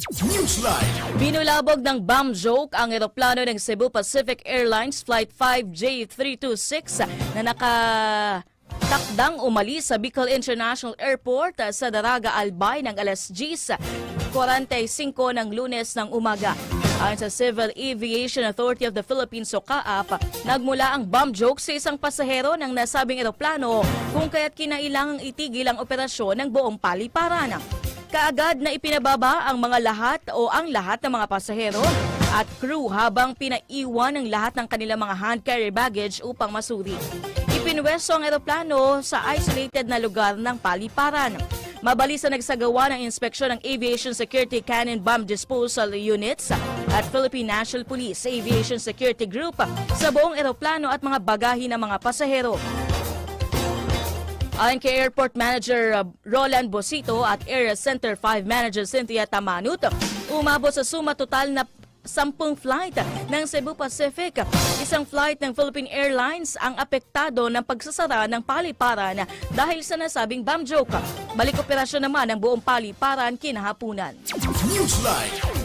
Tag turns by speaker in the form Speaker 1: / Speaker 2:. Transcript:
Speaker 1: Newsline.
Speaker 2: Binulabog ng bomb joke ang eroplano ng Cebu Pacific Airlines Flight 5J326 na nakatakdang umalis sa Bicol International Airport sa Daraga Albay ng alas 10:45 ng Lunes ng umaga. Ayon sa Civil Aviation Authority of the Philippines o CAAP, nagmula ang bomb joke sa isang pasahero ng nasabing eroplano kung kaya't kinailangang itigil ang operasyon ng buong paliparan. Kaagad na ipinababa ang lahat ng mga pasahero at crew habang pinaiwan ang lahat ng kanilang mga hand carry baggage upang masuri. Ipinwesto ang eroplano sa isolated na lugar ng paliparan. Mabilis na nagsagawa ng inspeksyon ng Aviation Security Cannon Bomb Disposal Units at Philippine National Police Aviation Security Group sa buong eroplano at mga bagahe ng mga pasahero. Ayon kay Airport Manager Roland Bosito at Area Center 5 Manager Cynthia Tamanut, umabot sa suma total na 10 flight ng Cebu Pacific. Isang flight ng Philippine Airlines ang apektado ng pagsasara ng paliparan dahil sa nasabing bomb joke. Balik operasyon naman ang buong paliparan kinahapunan.
Speaker 1: Newsline.